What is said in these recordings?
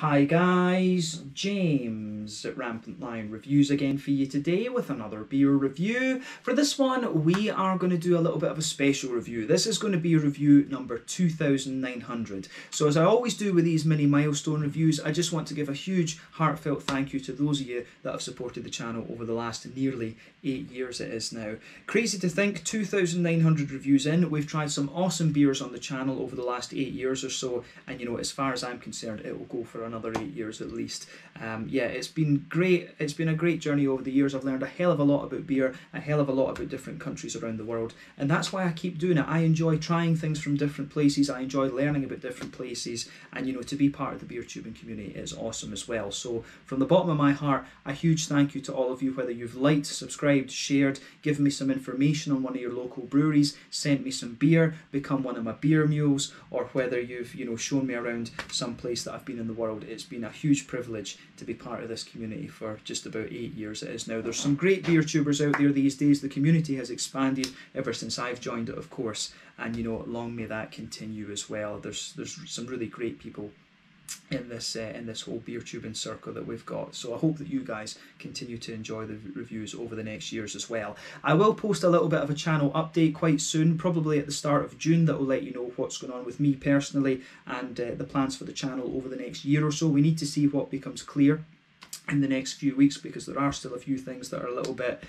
Hi guys, James at Rampant Lion Reviews again for you today with another beer review. For this one we are going to do a little bit of a special review. This is going to be review number 2900. So as I always do with these mini milestone reviews, I just want to give a huge heartfelt thank you to those of you that have supported the channel over the last nearly 8 years it is now. Crazy to think, 2900 reviews in, we've tried some awesome beers on the channel over the last 8 years or so, and you know, as far as I'm concerned, it will go for another 8 years at least. Yeah, it's been great. It's been a great journey over the years. I've learned a hell of a lot about beer, a hell of a lot about different countries around the world, and that's why I keep doing it. I enjoy trying things from different places. I enjoy learning about different places, and you know, to be part of the beer tubing community is awesome as well. So from the bottom of my heart, a huge thank you to all of you, whether you've liked, subscribed, shared, given me some information on one of your local breweries, sent me some beer, become one of my beer mules, or whether you've, you know, shown me around some place that I've been in the world. It's been a huge privilege to be part of this community for just about 8 years it is now. There's some great beer tubers out there these days. The community has expanded ever since I've joined it, of course, and you know, long may that continue as well. There's some really great people in this whole beer tubing circle that we've got, so I hope that you guys continue to enjoy the reviews over the next years as well. I will post a little bit of a channel update quite soon, probably at the start of June, that will let you know what's going on with me personally and the plans for the channel over the next year or so. We need to see what becomes clear in the next few weeks, because there are still a few things that are a little bit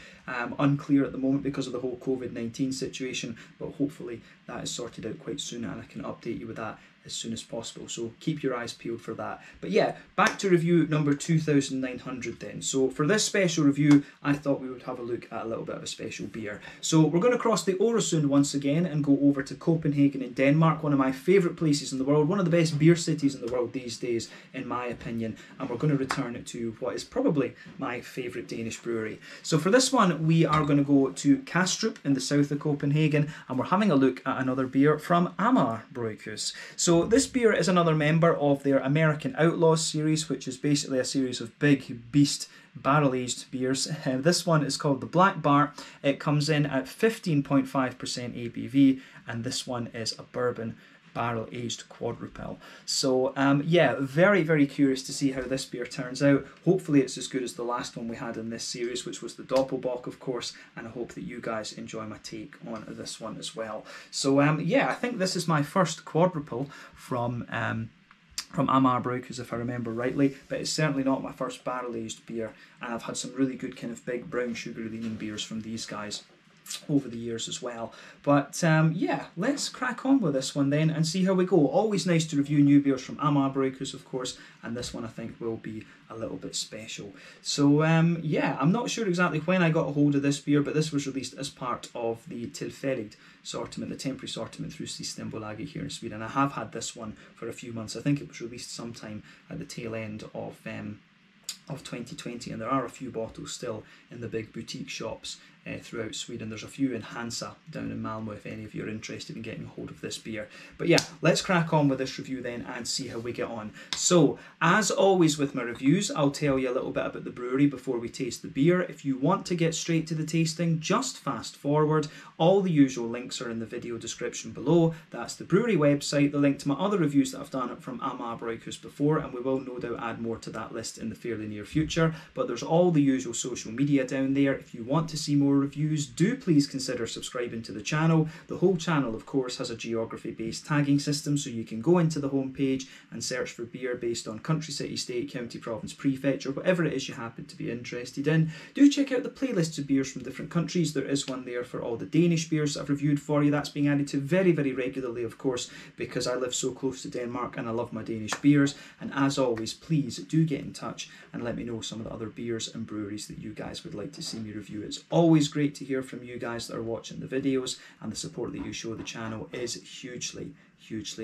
unclear at the moment because of the whole COVID-19 situation, but hopefully that is sorted out quite soon and I can update you with that as soon as possible, so keep your eyes peeled for that. But yeah, back to review number 2900 then. So for this special review, I thought we would have a look at a little bit of a special beer. So we're going to cross the Øresund once again and go over to Copenhagen in Denmark, one of my favourite places in the world, one of the best beer cities in the world these days in my opinion, and we're going to return it to what is probably my favourite Danish brewery. So for this one we are going to go to Kastrup in the south of Copenhagen, and we're having a look at another beer from Amager Bryghus. So this beer is another member of their American Outlaws series, which is basically a series of big beast barrel-aged beers. This one is called the Black Bart. It comes in at 15.5% ABV, and this one is a bourbon barrel-aged quadrupel. So yeah, very curious to see how this beer turns out. Hopefully it's as good as the last one we had in this series, which was the Doppelbock, of course, and I hope that you guys enjoy my take on this one as well. So yeah, I think this is my first quadrupel from Amager Bryghus, if I remember rightly, but it's certainly not my first barrel-aged beer, and I've had some really good kind of big brown sugar leaning beers from these guys over the years as well. But yeah, let's crack on with this one then and see how we go. Always nice to review new beers from Amager Bryghus, of course, and this one I think will be a little bit special. So yeah, I'm not sure exactly when I got a hold of this beer, but this was released as part of the Tillfälligt sortiment, the temporary sortiment through Systembolaget here in Sweden. I have had this one for a few months. I think it was released sometime at the tail end of 2020, and there are a few bottles still in the big boutique shops throughout Sweden. There's a few in Hansa down in Malmö if any of you are interested in getting a hold of this beer. But yeah, let's crack on with this review then and see how we get on. So as always with my reviews, I'll tell you a little bit about the brewery before we taste the beer. If you want to get straight to the tasting, just fast forward. All the usual links are in the video description below. That's the brewery website, the link to my other reviews that I've done from Amager Bryghus before, and we will no doubt add more to that list in the fairly near future. But there's all the usual social media down there. If you want to see more reviews, do please consider subscribing to the channel. The whole channel, of course, has a geography-based tagging system, so you can go into the homepage and search for beer based on country, city, state, county, province, prefecture, whatever it is you happen to be interested in. Do check out the playlists of beers from different countries. There is one there for all the Danish beers that I've reviewed for you. That's being added to very regularly, of course, because I live so close to Denmark and I love my Danish beers. And as always, please do get in touch and let me know some of the other beers and breweries that you guys would like to see me review. It's always great to hear from you guys that are watching the videos, and the support that you show the channel is hugely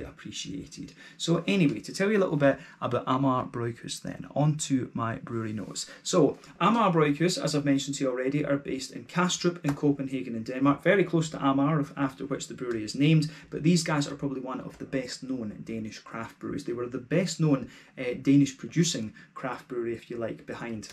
appreciated. So anyway, to tell you a little bit about Amager Bryghus then, on to my brewery notes. So Amager Bryghus, as I've mentioned to you already, are based in Kastrup in Copenhagen in Denmark, very close to Amager, after which the brewery is named, but these guys are probably one of the best known Danish craft breweries. They were the best known Danish producing craft brewery, if you like, behind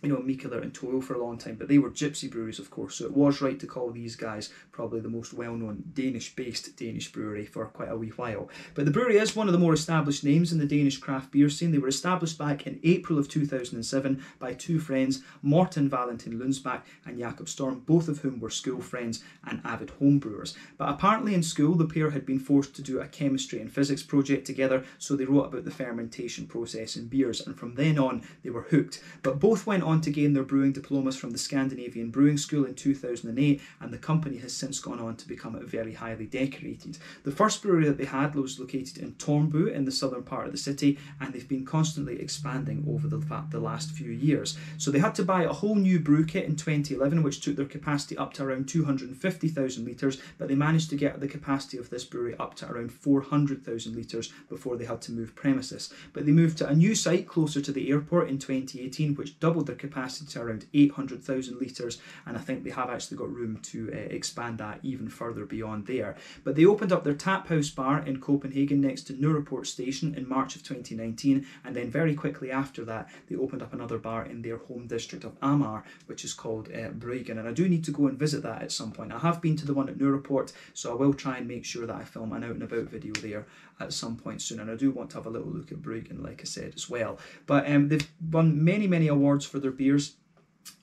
you know, Mikkeller and Toyo for a long time, but they were gypsy breweries, of course, so it was right to call these guys probably the most well-known Danish-based Danish brewery for quite a wee while. But the brewery is one of the more established names in the Danish craft beer scene. They were established back in April of 2007 by two friends, Morten Valentin Lundsbach and Jakob Storm, both of whom were school friends and avid homebrewers. But apparently in school, the pair had been forced to do a chemistry and physics project together, so they wrote about the fermentation process in beers, and from then on, they were hooked. But both went on to gain their brewing diplomas from the Scandinavian Brewing School in 2008, and the company has since gone on to become very highly decorated. The first brewery that they had was located in Tornby in the southern part of the city, and they've been constantly expanding over the last few years. So they had to buy a whole new brew kit in 2011, which took their capacity up to around 250,000 litres, but they managed to get the capacity of this brewery up to around 400,000 litres before they had to move premises. But they moved to a new site closer to the airport in 2018, which doubled their capacity to around 800,000 litres, and I think they have actually got room to expand that even further beyond there. But they opened up their tap house bar in Copenhagen next to Nørreport station in March of 2019, and then very quickly after that they opened up another bar in their home district of Amager, which is called Bryghus, and I do need to go and visit that at some point. I have been to the one at Nørreport, so I will try and make sure that I film an out and about video there at some point soon, and I do want to have a little look at Bryghus, like I said, as well. But they've won many awards for their beers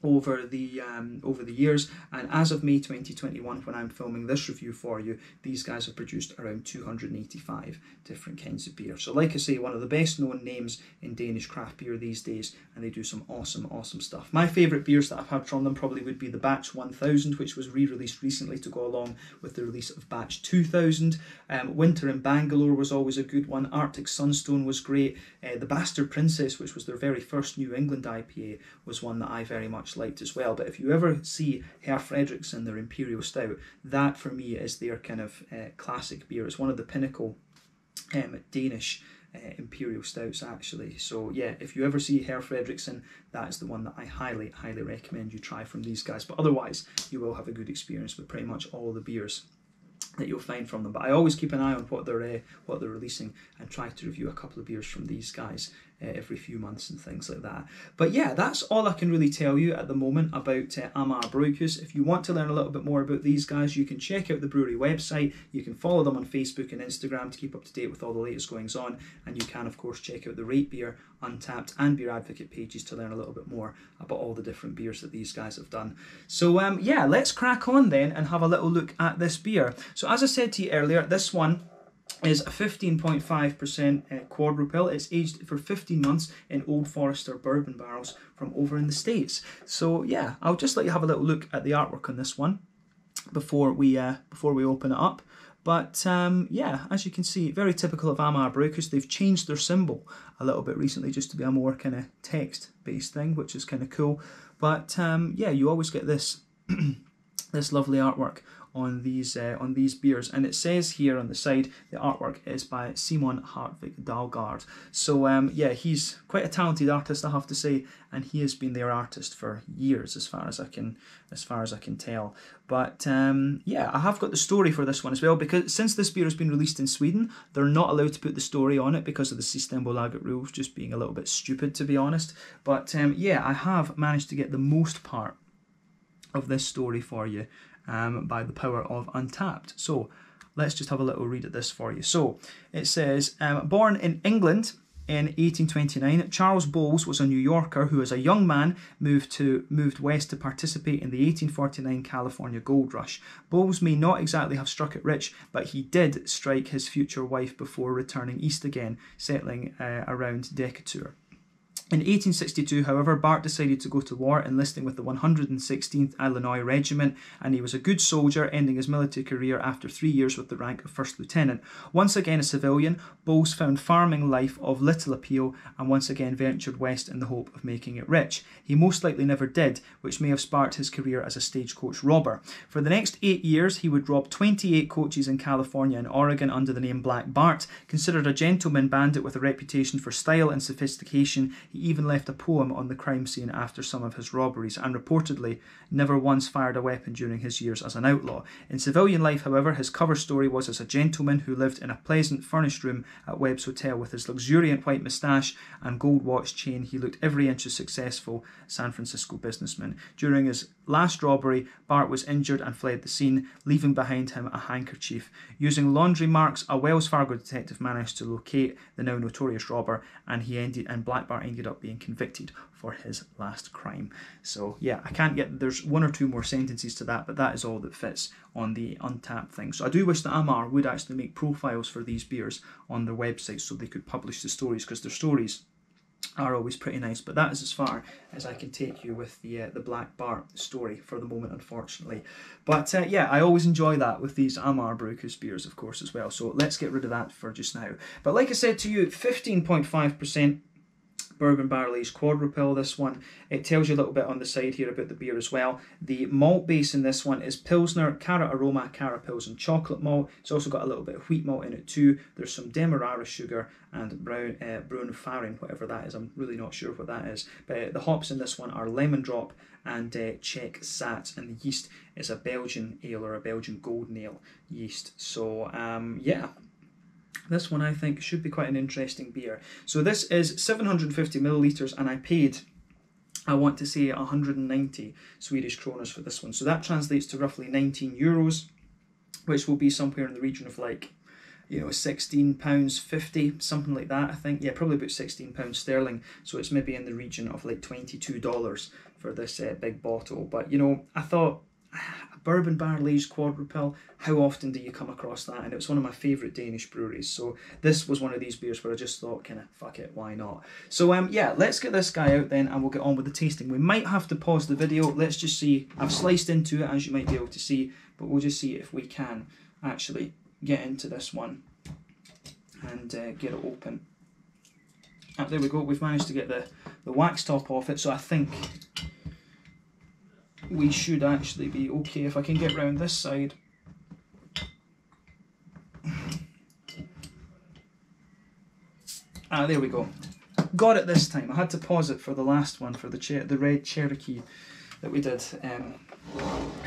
over the years, and as of May 2021, when I'm filming this review for you, these guys have produced around 285 different kinds of beer. So like I say, one of the best known names in Danish craft beer these days, and they do some awesome stuff. My favourite beers that I've had from them probably would be the Batch 1000, which was re-released recently to go along with the release of Batch 2000. Winter in Bangalore was always a good one. Arctic Sunstone was great. The Bastard Princess, which was their very first New England IPA, was one that I very much liked as well. But if you ever see Herr Fredriksen, their Imperial Stout, that for me is their kind of classic beer. It's one of the pinnacle Danish Imperial Stouts, actually. So yeah, if you ever see Herr Fredriksen, that is the one that I highly recommend you try from these guys. But otherwise, you will have a good experience with pretty much all the beers that you'll find from them. But I always keep an eye on what they're releasing, and try to review a couple of beers from these guys every few months and things like that. But yeah, that's all I can really tell you at the moment about Amager Bryghus. If you want to learn a little bit more about these guys, you can check out the brewery website. You can follow them on Facebook and Instagram to keep up to date with all the latest goings on, and you can of course check out the Rate Beer, Untappd and Beer Advocate pages to learn a little bit more about all the different beers that these guys have done. So yeah, let's crack on then and have a little look at this beer. So as I said to you earlier, this one is a 15.5% Quadrupel. It's aged for 15 months in Old Forester bourbon barrels from over in the States. So yeah, I'll just let you have a little look at the artwork on this one before we open it up. But yeah, as you can see, very typical of Amager Bryghus. They've changed their symbol a little bit recently just to be a more kind of text-based thing, which is kind of cool. But yeah, you always get this this lovely artwork on these beers, and it says here on the side the artwork is by Simon Hartvig Dalgaard. So yeah, he's quite a talented artist, I have to say, and he has been their artist for years, as far as I can tell. But yeah, I have got the story for this one as well, because since this beer has been released in Sweden, they're not allowed to put the story on it because of the Systembolaget rules just being a little bit stupid, to be honest. But yeah, I have managed to get the most part of this story for you by the power of Untappd. So let's just have a little read at this for you. So it says, born in England in 1829, Charles Bowles was a New Yorker who as a young man moved west to participate in the 1849 California gold rush. Bowles may not exactly have struck it rich, but he did strike his future wife before returning east again, settling around Decatur. In 1862, however, Bart decided to go to war, enlisting with the 116th Illinois Regiment, and he was a good soldier, ending his military career after 3 years with the rank of first lieutenant. Once again a civilian, Bowles found farming life of little appeal and once again ventured west in the hope of making it rich. He most likely never did, which may have sparked his career as a stagecoach robber. For the next 8 years, he would rob 28 coaches in California and Oregon under the name Black Bart. Considered a gentleman bandit with a reputation for style and sophistication, He even left a poem on the crime scene after some of his robberies, and reportedly never once fired a weapon during his years as an outlaw. In civilian life, however, his cover story was as a gentleman who lived in a pleasant furnished room at Webb's Hotel. With his luxuriant white moustache and gold watch chain, he looked every inch a successful San Francisco businessman. During his last robbery, Bart was injured and fled the scene, leaving behind him a handkerchief. Using laundry marks, a Wells Fargo detective managed to locate the now notorious robber, and Black Bart ended up being convicted for his last crime. So yeah, I can't get, there's one or two more sentences to that, but that is all that fits on the Untappd thing. So I do wish that Amager would actually make profiles for these beers on their website so they could publish the stories, because their stories are always pretty nice. But that is as far as I can take you with the Black Bart story for the moment, unfortunately. But yeah, I always enjoy that with these Amager Bryghus beers, of course, as well. So let's get rid of that for just now. But like I said to you, 15.5% bourbon barrel aged quadrupel, this one. It tells you a little bit on the side here about the beer as well. The malt base in this one is Pilsner, Carrot Aroma, Carapils and chocolate malt. It's also got a little bit of wheat malt in it too. There's some Demerara sugar and brown farin, whatever that is. I'm really not sure what that is. But the hops in this one are lemon drop and Czech Sat, and the yeast is a Belgian ale or a Belgian golden ale yeast. So yeah, this one I think should be quite an interesting beer. So this is 750 millilitres, and I paid, I want to say, 190 Swedish kroners for this one. So that translates to roughly 19 euros, which will be somewhere in the region of like, you know, £16.50, something like that, I think. Yeah, probably about £16 sterling. So it's maybe in the region of like $22 for this big bottle. But, you know, I thought, a bourbon barrel aged quadrupel, how often do you come across that? And it was one of my favourite Danish breweries. So this was one of these beers where I just thought, kind of, fuck it, why not? So yeah, let's get this guy out then and we'll get on with the tasting. We might have to pause the video. Let's just see. I've sliced into it, as you might be able to see, but we'll just see if we can actually get into this one and get it open. There we go. We've managed to get the wax top off it, so I think we should actually be okay if I can get round this side. There we go. Got it this time. I had to pause it for the last one, for the red Cherokee that we did.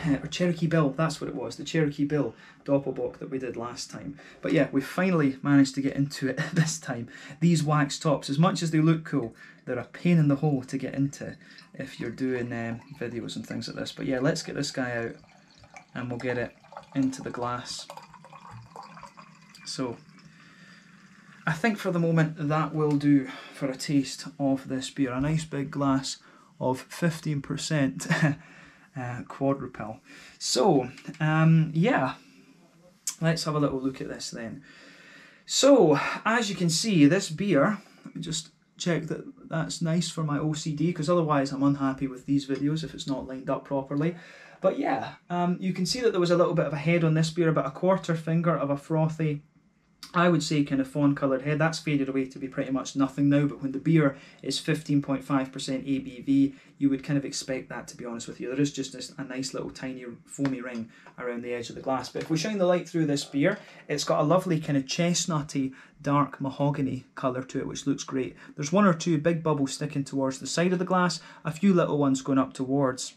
Or Cherokee Bill, that's what it was. The Cherokee Bill Doppelbock that we did last time. But yeah, we finally managed to get into it this time. These wax tops, as much as they look cool, they're a pain in the hole to get into if you're doing videos and things like this. But yeah, let's get this guy out and we'll get it into the glass. So I think for the moment that will do for a taste of this beer. A nice big glass of 15% quadrupel. So yeah, let's have a little look at this then. So as you can see, this beer, let me just check that that's nice for my OCD, because otherwise I'm unhappy with these videos if it's not lined up properly. But yeah, you can see that there was a little bit of a head on this beer, about a quarter finger of a frothy, I would say, kind of fawn coloured head. That's faded away to be pretty much nothing now, but when the beer is 15.5% ABV, you would kind of expect that, to be honest with you. There is just a nice little tiny foamy ring around the edge of the glass. But if we shine the light through this beer, it's got a lovely kind of chestnutty, dark mahogany colour to it, which looks great. There's one or two big bubbles sticking towards the side of the glass, a few little ones going up towards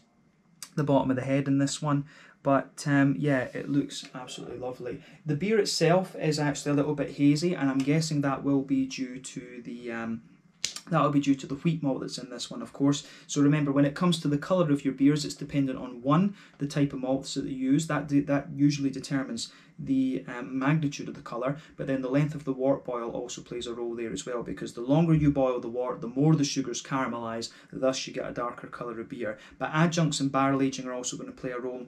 the bottom of the head in this one. But yeah, it looks absolutely lovely. The beer itself is actually a little bit hazy, and I'm guessing that will be due to the wheat malt that's in this one, of course. So remember, when it comes to the colour of your beers, it's dependent on, one, the type of malts that they use. That usually determines the magnitude of the colour, but then the length of the wort boil also plays a role there as well, because the longer you boil the wort, the more the sugars caramelise, thus you get a darker colour of beer. But adjuncts and barrel aging are also going to play a role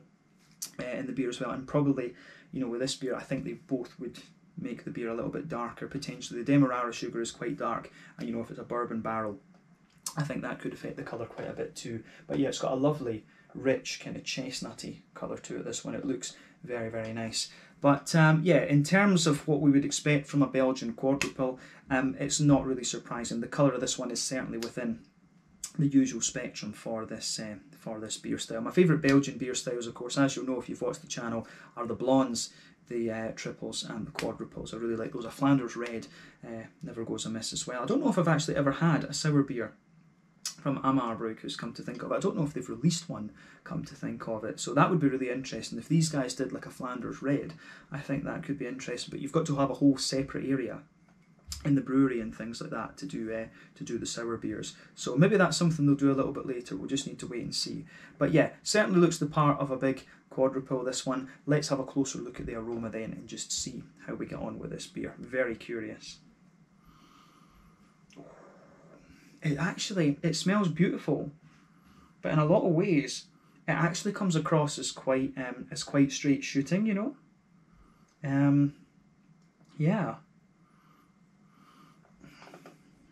in the beer as well, and probably, you know, with this beer, I think they both would make the beer a little bit darker potentially. The Demerara sugar is quite dark, and you know, if it's a bourbon barrel, I think that could affect the colour quite a bit too. But yeah, it's got a lovely, rich, kind of chestnutty colour to it, this one. It looks very, very nice. But yeah, in terms of what we would expect from a Belgian quadrupel, it's not really surprising. The colour of this one is certainly within the usual spectrum for this beer style. My favourite Belgian beer styles, of course, as you'll know if you've watched the channel, are the blondes, the triples and the quadruples. I really like those. A Flanders Red never goes amiss as well. I don't know if I've actually ever had a sour beer from Amager Bryghus, come to think of it. I don't know if they've released one, come to think of it. So that would be really interesting. If these guys did like a Flanders Red, I think that could be interesting. But you've got to have a whole separate area in the brewery and things like that to do the sour beers. So maybe that's something they'll do a little bit later. We'll just need to wait and see. But yeah, certainly looks the part of a big quadruple, this one. Let's have a closer look at the aroma then and just see how we get on with this beer. Very curious. It smells beautiful, but in a lot of ways it actually comes across as quite straight shooting, you know.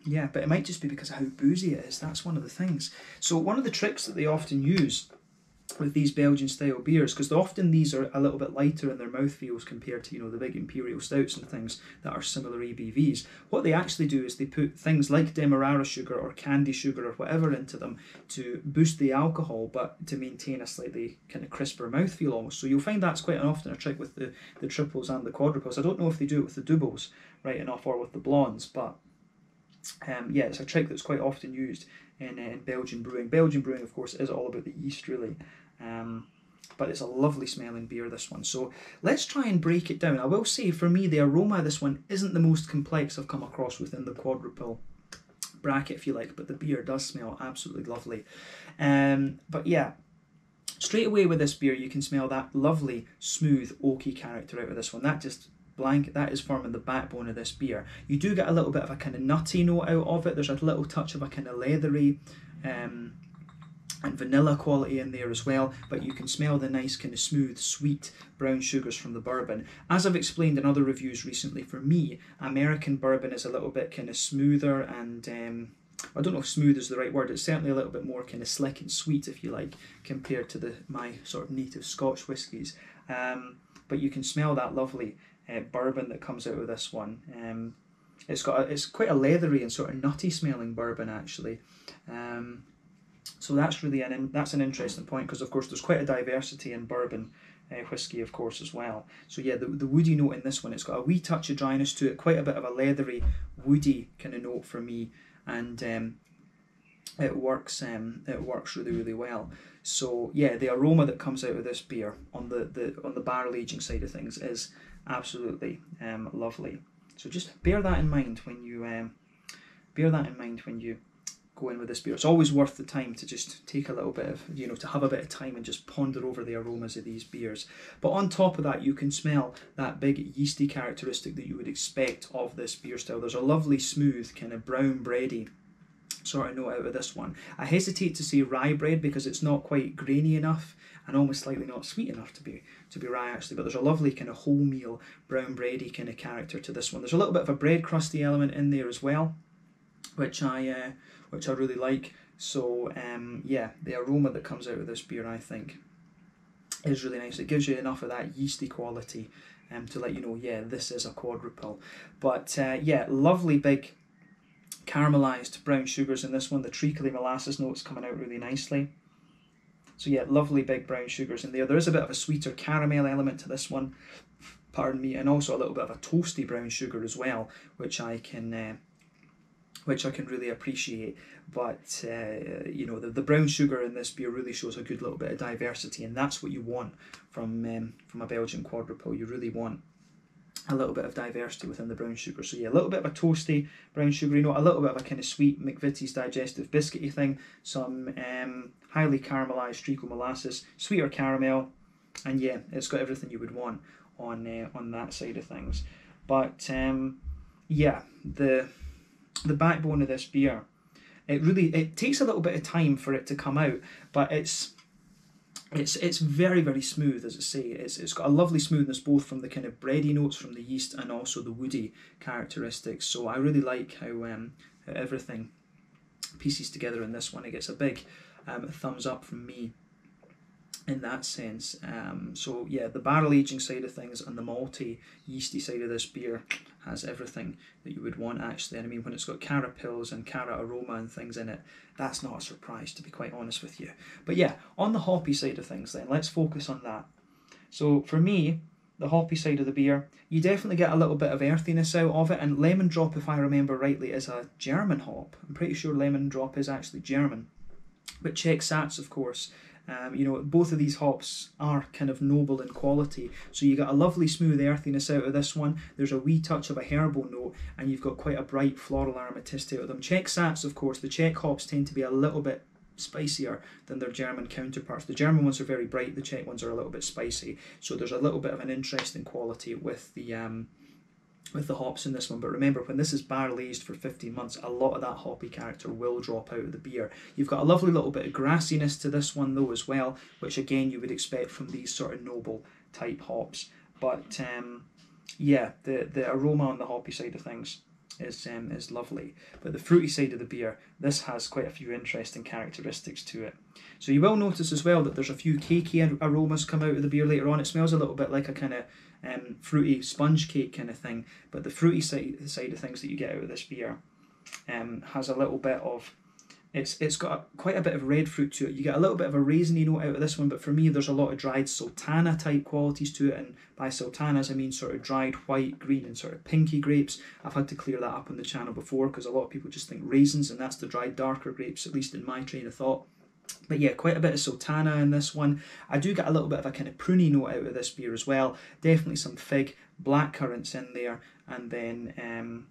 Yeah, but it might just be because of how boozy it is. That's one of the things. So one of the tricks that they often use with these Belgian style beers, because often these are a little bit lighter in their mouthfeels compared to, you know, the big imperial stouts and things that are similar ABVs. What they actually do is they put things like demerara sugar or candy sugar or whatever into them to boost the alcohol, but to maintain a slightly kind of crisper mouthfeel almost. So you'll find that's quite often a trick with the triples and the quadruples. I don't know if they do it with the doubles right enough or with the blondes, but yeah, it's a trick that's quite often used in Belgian brewing. Belgian brewing, of course, is all about the yeast, really. But it's a lovely smelling beer, this one. So let's try and break it down. I will say, for me, the aroma of this one isn't the most complex I've come across within the quadruple bracket, if you like, but the beer does smell absolutely lovely. But yeah, straight away with this beer, you can smell that lovely, smooth, oaky character out of this one. That is forming the backbone of this beer. You do get a little bit of a kind of nutty note out of it. There's a little touch of a kind of leathery and vanilla quality in there as well, but you can smell the nice kind of smooth, sweet brown sugars from the bourbon. As I've explained in other reviews recently, for me, American bourbon is a little bit kind of smoother and I don't know if smooth is the right word. It's certainly a little bit more kind of slick and sweet, if you like, compared to my sort of native Scotch whiskies. But you can smell that lovely bourbon that comes out of this one. It's quite a leathery and sort of nutty smelling bourbon, actually. So that's really that's an interesting point, because of course there's quite a diversity in bourbon whiskey, of course, as well. So yeah, the woody note in this one, it's got a wee touch of dryness to it, quite a bit of a leathery, woody kind of note for me, and it works really, really well. So yeah, the aroma that comes out of this beer on the barrel aging side of things is absolutely lovely. So just bear that in mind when you go in with this beer. It's always worth the time to just take a little bit of, you know, to have a bit of time and just ponder over the aromas of these beers. But on top of that, you can smell that big yeasty characteristic that you would expect of this beer style. There's a lovely, smooth, kind of brown bready sort of note out of this one. I hesitate to say rye bread because it's not quite grainy enough and almost slightly not sweet enough to be rye, actually, but there's a lovely kind of wholemeal brown bready kind of character to this one. There's a little bit of a bread crusty element in there as well, which I really like. So yeah, the aroma that comes out of this beer, I think, is really nice. It gives you enough of that yeasty quality to let you know, yeah, this is a quadruple. But yeah, lovely big caramelized brown sugars in this one. The treacly molasses notes coming out really nicely. So yeah, lovely big brown sugars in there. There is a bit of a sweeter caramel element to this one, pardon me, and also a little bit of a toasty brown sugar as well, which I can really appreciate. But you know, the brown sugar in this beer really shows a good little bit of diversity, and that's what you want from a Belgian quadruple. You really want a little bit of diversity within the brown sugar. So yeah, a little bit of a toasty brown sugary note, a little bit of a kind of sweet McVitie's digestive biscuity thing, some highly caramelized treacle molasses, sweeter caramel, and yeah, it's got everything you would want on that side of things. But yeah, the backbone of this beer, it takes a little bit of time for it to come out, but it's very, very smooth, as I say. It's got a lovely smoothness both from the kind of bready notes from the yeast and also the woody characteristics. So I really like how everything pieces together in this one. It gets a big thumbs up from me in that sense. So yeah, the barrel aging side of things and the malty, yeasty side of this beer has everything that you would want, actually. And I mean, when it's got cara pills and cara aroma and things in it, that's not a surprise, to be quite honest with you. But yeah, on the hoppy side of things then, let's focus on that. So for me, the hoppy side of the beer, you definitely get a little bit of earthiness out of it, and lemon drop, if I remember rightly, is a German hop. I'm pretty sure lemon drop is actually German. But Czech Sats, of course, you know, both of these hops are kind of noble in quality. So you get a lovely smooth earthiness out of this one. There's a wee touch of a herbal note, and you've got quite a bright floral aromatist out of them. Czech Sats, of course, the Czech hops tend to be a little bit spicier than their German counterparts. The German ones are very bright, the Czech ones are a little bit spicy. So there's a little bit of an interesting quality with the hops in this one. But remember, when this is barrel aged for 15 months, a lot of that hoppy character will drop out of the beer. You've got a lovely little bit of grassiness to this one though as well, which again you would expect from these sort of noble type hops. But yeah, the aroma on the hoppy side of things is lovely. But the fruity side of the beer, this has quite a few interesting characteristics to it. So you will notice as well that there's a few cakey aromas come out of the beer later on. It smells a little bit like a kind of fruity sponge cake kind of thing, but the fruity side of things that you get out of this beer has a little bit of, it's got quite a bit of red fruit to it. You get a little bit of a raisiny note out of this one, but for me there's a lot of dried sultana type qualities to it, and by sultanas I mean sort of dried white, green and sort of pinky grapes. I've had to clear that up on the channel before because a lot of people just think raisins, and that's the dried darker grapes, at least in my train of thought. But yeah, quite a bit of sultana in this one. I do get a little bit of a kind of pruny note out of this beer as well. Definitely some fig, black currants in there, and then,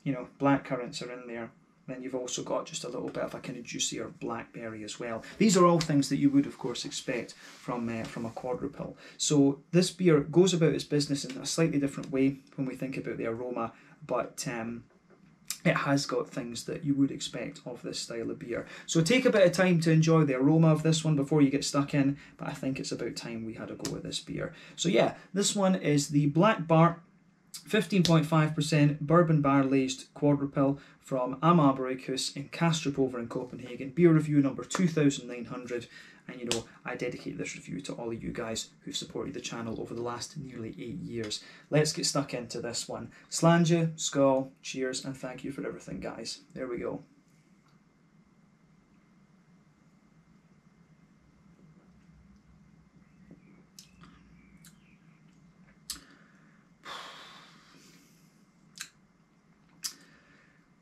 you know, black currants are in there. Then you've also got just a little bit of a kind of juicier blackberry as well. These are all things that you would, of course, expect from a quadrupel. So this beer goes about its business in a slightly different way when we think about the aroma, but it has got things that you would expect of this style of beer. So take a bit of time to enjoy the aroma of this one before you get stuck in, but I think it's about time we had a go at this beer. So yeah, this one is the Black Bart 15.5% bourbon barrel aged quadrupel from Amager Bryghus in Kastrup over in Copenhagen. Beer review number 2900. And you know, I dedicate this review to all of you guys who've supported the channel over the last nearly 8 years. Let's get stuck into this one. Slàinte, skål, cheers, and thank you for everything, guys. There we go.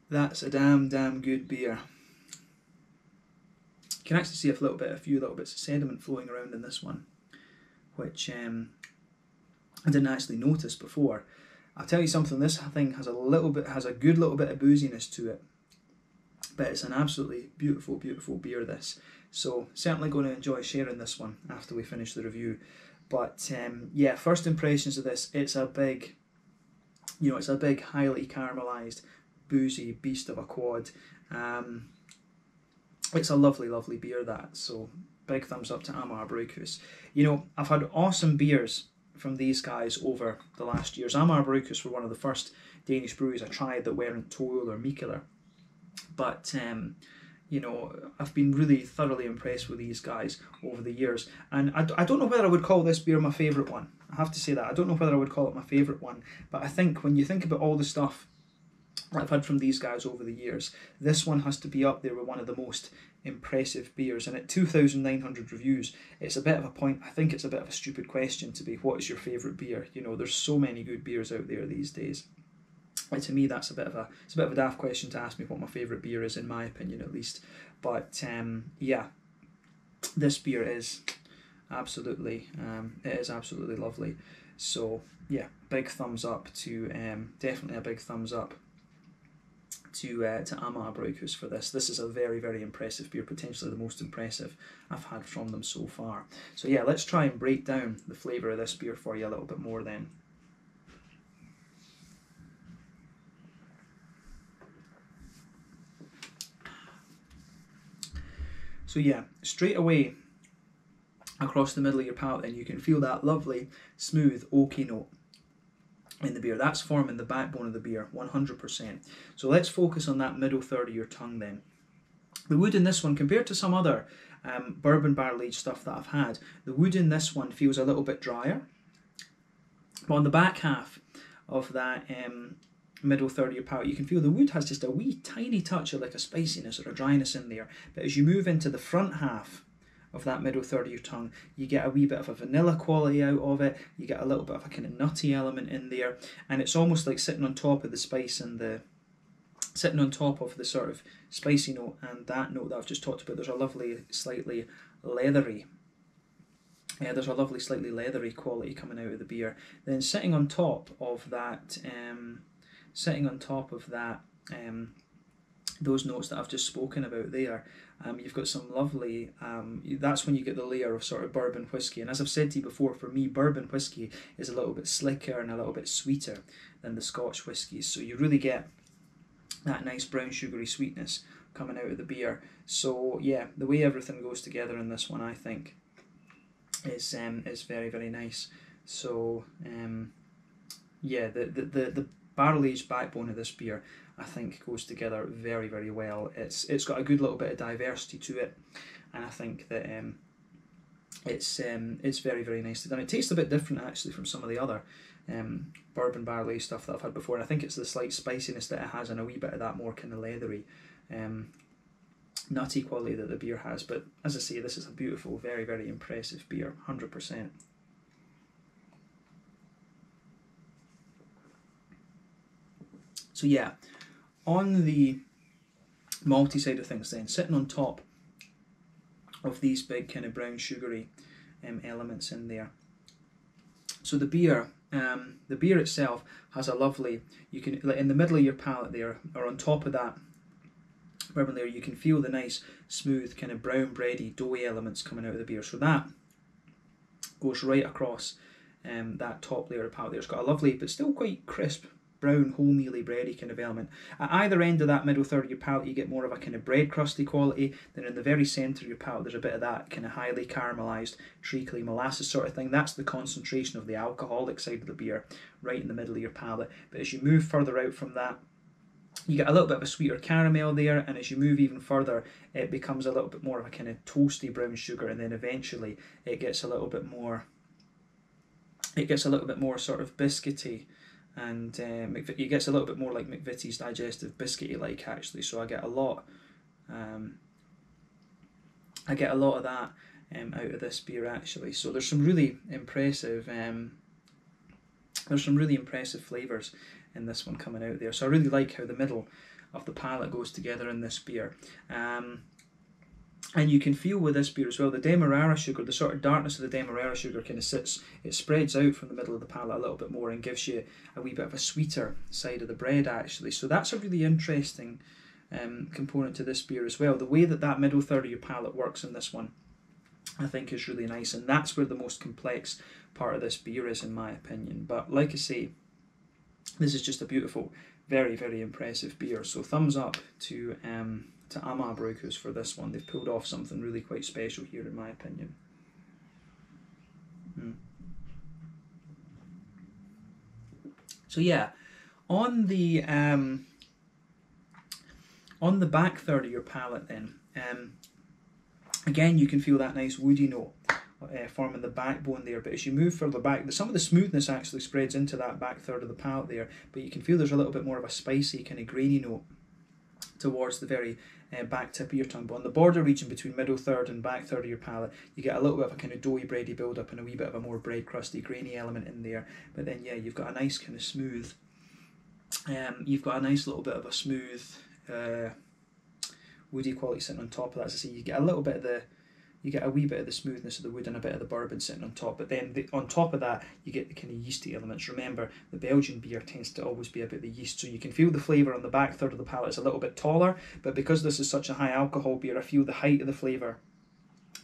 That's a damn good beer. You can actually see a few little bits of sediment flowing around in this one, which I didn't actually notice before. I'll tell you something, this thing has a good little bit of booziness to it, but it's an absolutely beautiful beer, this. So certainly going to enjoy sharing this one after we finish the review. But yeah, first impressions of this, it's a big, you know, it's a big highly caramelized boozy beast of a quad. It's a lovely beer, that. So big thumbs up to Amager Bryghus. You know, I've had awesome beers from these guys over the last years. Amager Bryghus were one of the first Danish breweries I tried that weren't Toll or Mikkeller. But you know, I've been really thoroughly impressed with these guys over the years. And I don't know whether I would call this beer my favourite one. I have to say that. I don't know whether I would call it my favourite one. But I think when you think about all the stuff I've had from these guys over the years, this one has to be up there with one of the most impressive beers. And at 2,900 reviews, it's a bit of a point. I think it's a bit of a stupid question to be, what is your favourite beer? You know, there's so many good beers out there these days. Like, to me, that's a bit of a daft question to ask me what my favourite beer is, in my opinion at least. But yeah, this beer is absolutely lovely. So yeah, big thumbs up to definitely a big thumbs up to Amager Bryghus for this. This is a very impressive beer, potentially the most impressive I've had from them so far. So yeah, let's try and break down the flavour of this beer for you a little bit more then. So yeah, straight away across the middle of your palate then you can feel that lovely smooth oaky note in the beer. That's forming the backbone of the beer, 100%. So let's focus on that middle third of your tongue then. The wood in this one, compared to some other bourbon barrel aged stuff that I've had, the wood in this one feels a little bit drier. But on the back half of that middle third of your palate, you can feel the wood has just a wee tiny touch of like a spiciness or a dryness in there. But as you move into the front half of that middle third of your tongue. You get a wee bit of a vanilla quality out of it, you get a little bit of a kind of nutty element in there, and it's almost like sitting on top of the spice and sitting on top of the sort of spicy note and that note that I've just talked about. There's a lovely slightly leathery slightly leathery quality coming out of the beer. Then sitting on top of that those notes that I've just spoken about there, you've got some lovely, that's when you get the layer of sort of bourbon whiskey. And as I've said to you before, for me, bourbon whiskey is a little bit slicker and a little bit sweeter than the Scotch whiskies. So you really get that nice brown sugary sweetness coming out of the beer. So yeah, the way everything goes together in this one, I think, is very, very nice. So yeah, the barrel aged backbone of this beer, I think, goes together very, very well. It's got a good little bit of diversity to it, and I think that it's very, very nicely done. It tastes a bit different actually from some of the other bourbon barrel aged stuff that I've had before, and I think it's the slight spiciness that it has and a wee bit of that more kind of leathery nutty quality that the beer has. But as I say, this is a beautiful, very, very impressive beer, 100%. So yeah, on the malty side of things then, sitting on top of these big kind of brown sugary elements in there. So the beer itself has a lovely, you can, in the middle of your palate there, or on top of that bourbon layer, you can feel the nice, smooth, kind of brown, bready, doughy elements coming out of the beer. So that goes right across that top layer of palate there. It's got a lovely, but still quite crisp, brown, wholemeally, bready kind of element. At either end of that middle third of your palate, you get more of a kind of bread crusty quality. Then in the very centre of your palate, there's a bit of that kind of highly caramelised, treacly molasses sort of thing. That's the concentration of the alcoholic side of the beer, right in the middle of your palate. But as you move further out from that, you get a little bit of a sweeter caramel there, and as you move even further, it becomes a little bit more of a kind of toasty brown sugar, and then eventually it gets a little bit more sort of biscuity, and it gets a little bit more like McVitie's digestive biscuity like actually. So I get a lot of that out of this beer actually. So there's some really impressive flavours in this one coming out there. So I really like how the middle of the palate goes together in this beer. And you can feel with this beer as well, the Demerara sugar, the sort of darkness of the Demerara sugar kind of it spreads out from the middle of the palate a little bit more and gives you a wee bit of a sweeter side of the bread actually. So that's a really interesting component to this beer as well. The way that middle third of your palate works in this one, I think, is really nice, and that's where the most complex part of this beer is, in my opinion. But like I say, this is just a beautiful, very, very impressive beer. So thumbs up to Amager Bryghus for this one. They've pulled off something really quite special here, in my opinion. So yeah, on the back third of your palate then, again you can feel that nice woody note forming the backbone there, but as you move further back, some of the smoothness actually spreads into that back third of the palate there, but you can feel there's a little bit more of a spicy kind of grainy note towards the very back tip of your tongue. But on the border region between middle third and back third of your palate, you get a little bit of a kind of doughy, bready build up and a wee bit of a more bread crusty, grainy element in there. But then yeah, you've got a nice kind of smooth, you've got a nice little bit of a smooth woody quality sitting on top of that. As I say, you get a little bit of you get a wee bit of the smoothness of the wood and a bit of the bourbon sitting on top, but then on top of that you get the kind of yeasty elements. Remember, the Belgian beer tends to always be about the yeast, so you can feel the flavour on the back third of the palate is a little bit taller, but because this is such a high alcohol beer, I feel the height of the flavour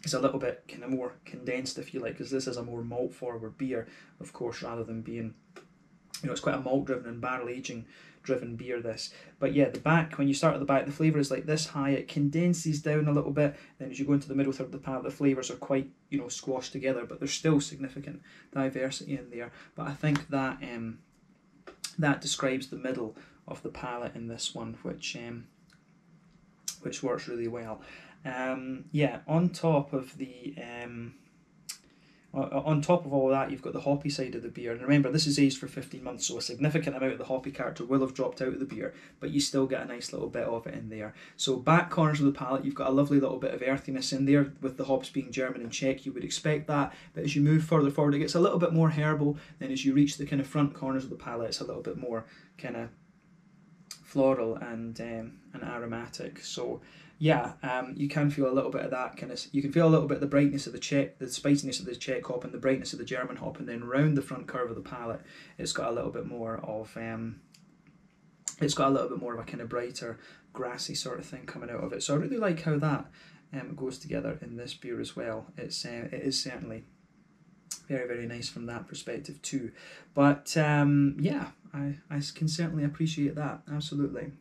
is a little bit kind of more condensed, if you like, because this is a more malt forward beer, of course, rather than being, it's quite a malt driven and barrel aging driven beer this. But yeah, the back, when you start at the back, the flavour is like this high, it condenses down a little bit, then as you go into the middle third of the palate, the flavours are quite, squashed together, but there's still significant diversity in there. But I think that that describes the middle of the palate in this one, which works really well. Yeah, on top of the On top of all that, you've got the hoppy side of the beer. And remember, this is aged for 15 months, so a significant amount of the hoppy character will have dropped out of the beer, but you still get a nice little bit of it in there. So back corners of the palate, you've got a lovely little bit of earthiness in there, with the hops being German and Czech. You would expect that, but as you move further forward, it gets a little bit more herbal. Then as you reach the kind of front corners of the palate, it's a little bit more kind of floral and aromatic. So yeah, you can feel a little bit of that kind of. You can feel a little bit of the brightness of the Czech, the spiciness of the Czech hop, and the brightness of the German hop, and then round the front curve of the palate, it's got a little bit more of it's got a little bit more of a kind of brighter, grassy sort of thing coming out of it. So I really like how that goes together in this beer as well. It is certainly very, very nice from that perspective too. But yeah, I can certainly appreciate that, absolutely.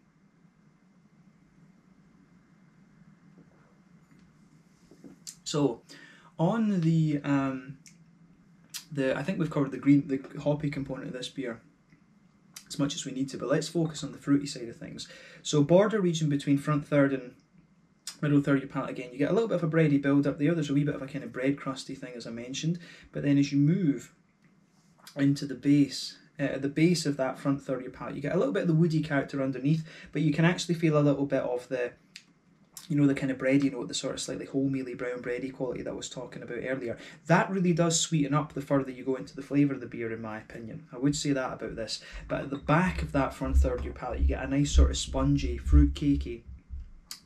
So, on the I think we've covered the hoppy component of this beer as much as we need to, but let's focus on the fruity side of things. So, border region between front third and middle third of your palate, again, you get a little bit of a bready build up there. There's a wee bit of a kind of bread crusty thing, as I mentioned, but then as you move into the base of that front third of your palate, you get a little bit of the woody character underneath, but you can actually feel a little bit of the, you know, the kind of bready note, the sort of slightly wholemealy brown bready quality that I was talking about earlier. That really does sweeten up the further you go into the flavour of the beer, in my opinion. I would say that about this. But at the back of that front third of your palate, you get a nice sort of spongy, fruit cakey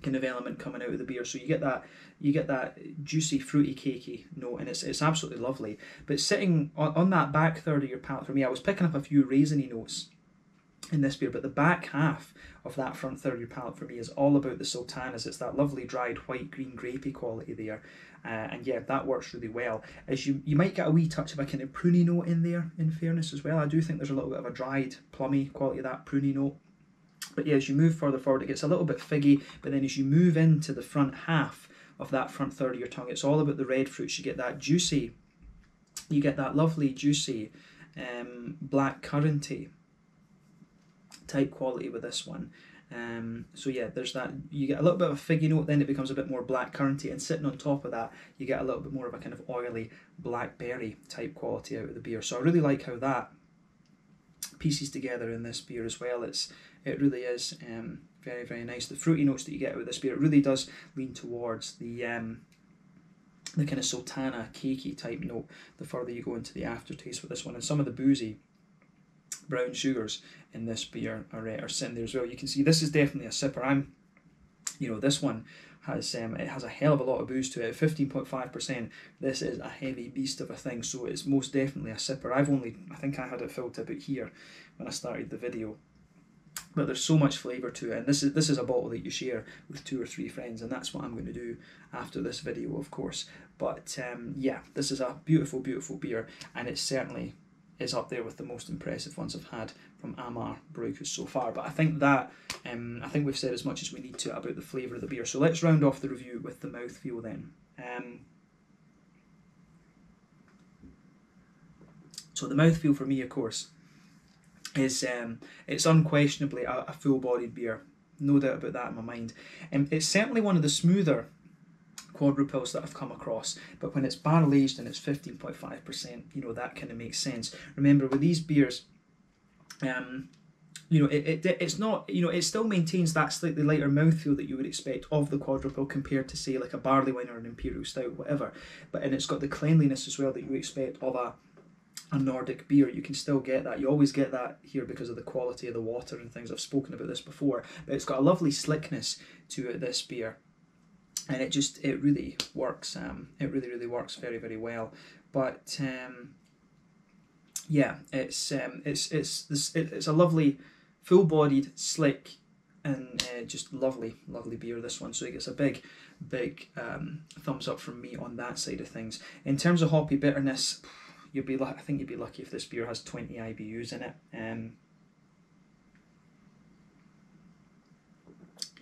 kind of element coming out of the beer. So you get that juicy, fruity, cakey note, and it's absolutely lovely. But sitting on that back third of your palate, for me, I was picking up a few raisiny notes in this beer, but the back half of that front third of your palate for me is all about the sultanas. It's that lovely dried white, green, grapey quality there, and yeah, that works really well. As you might get a wee touch of a kind of pruny note in there, in fairness as well. I do think there's a little bit of a dried, plummy quality of that pruny note. But yeah, as you move further forward, it gets a little bit figgy, but then as you move into the front half of that front third of your tongue, it's all about the red fruits. You get that juicy, you get that lovely, juicy, black curranty type quality with this one. So yeah, there's that. You get a little bit of a figgy note, then it becomes a bit more black curranty, and sitting on top of that, you get a little bit more of a kind of oily blackberry type quality out of the beer. So I really like how that pieces together in this beer as well. It really is very, very nice. The fruity notes that you get out of this beer, it really does lean towards the kind of sultana, cakey type note the further you go into the aftertaste with this one. And some of the boozy brown sugars in this beer are sitting there as well. You can see this is definitely a sipper. This one has it has a hell of a lot of booze to it. 15.5%. This is a heavy beast of a thing, so it's most definitely a sipper. I think I had it filled to about here when I started the video. But there's so much flavour to it, and this is a bottle that you share with 2 or 3 friends, and that's what I'm going to do after this video, of course. But yeah, this is a beautiful, beautiful beer, and it certainly is up there with the most impressive ones I've had from Amager Bryghus so far. But I think we've said as much as we need to about the flavour of the beer. So let's round off the review with the mouthfeel then. So the mouthfeel for me, of course, is it's unquestionably a full-bodied beer, no doubt about that in my mind. It's certainly one of the smoother quadrupels that I've come across, but when it's barrel aged and it's 15.5%, that kind of makes sense. Remember, with these beers, it's not, it still maintains that slightly lighter mouthfeel that you would expect of the quadrupel compared to, say, like a barley wine or an imperial stout, whatever. And it's got the cleanliness as well that you expect of a Nordic beer. You can still get that. You always get that here because of the quality of the water and things. I've spoken about this before, but it's got a lovely slickness to it, this beer, and it really works. It really works very, very well. But yeah, it's a lovely, full-bodied, slick, and just lovely beer, this one. So it gets a big thumbs up from me on that side of things. In terms of hoppy bitterness, I think you'd be lucky if this beer has 20 IBUs in it.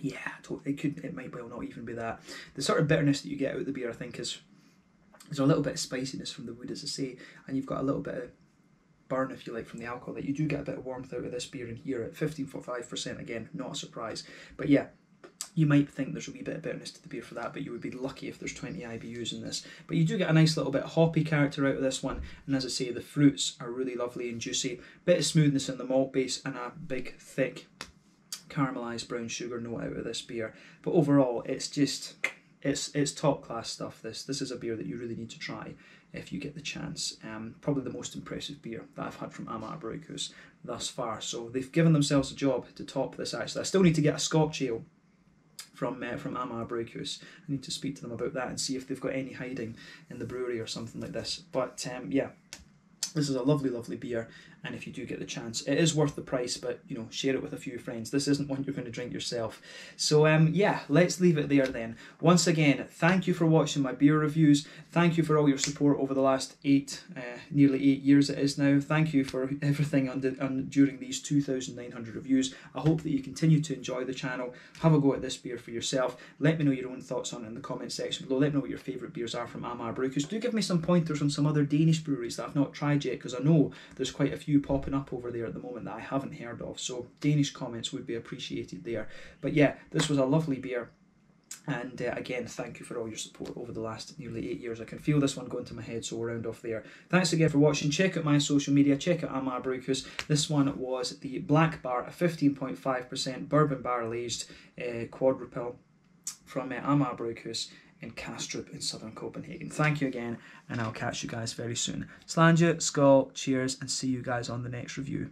Yeah, it might well not even be that. The sort of bitterness that you get out of the beer, I think, is there's a little bit of spiciness from the wood, as I say, and you've got a little bit of burn, if you like, from the alcohol. That you do get a bit of warmth out of this beer in here at 15.5%. Again, not a surprise, but yeah, You might think there's a wee bit of bitterness to the beer for that, but you would be lucky if there's 20 IBUs in this. But you do get a nice little bit of hoppy character out of this one, and as I say, the fruits are really lovely and juicy. Bit of smoothness in the malt base, and a big, thick, caramelised brown sugar note out of this beer. But overall, it's just, it's top class stuff. This is a beer that you really need to try if you get the chance. Probably the most impressive beer that I've had from Amager Bryghus thus far. So they've given themselves a job to top this. Actually, I still need to get a Scotch ale from Amager Bryghus. I need to speak to them about that and see if they've got any hiding in the brewery or something like this. But yeah, this is a lovely, lovely beer, and if you do get the chance, it is worth the price, but, you know, share it with a few friends. This isn't one you're going to drink yourself. So, yeah, let's leave it there then. Once again, thank you for watching my beer reviews. Thank you for all your support over the last nearly 8 years it is now. Thank you for everything during these 2,900 reviews. I hope that you continue to enjoy the channel. Have a go at this beer for yourself. Let me know your own thoughts on it in the comment section below. Let me know what your favourite beers are from Amager Bryghus. Do give me some pointers on some other Danish breweries that I've not tried yet, because I know there's quite a few popping up over there at the moment that I haven't heard of, so Danish comments would be appreciated there. But yeah, this was a lovely beer, and again, thank you for all your support over the last nearly 8 years. I can feel this one going to my head, so we'll round off there. Thanks again for watching. Check out my social media, check out Amager Bryghus. This one was the Black Bart, a 15.5% bourbon barrel aged quadrupel from Amager Bryghus in Kastrup in southern Copenhagen. Thank you again, and I'll catch you guys very soon. Slàinte, skål, cheers, and see you guys on the next review.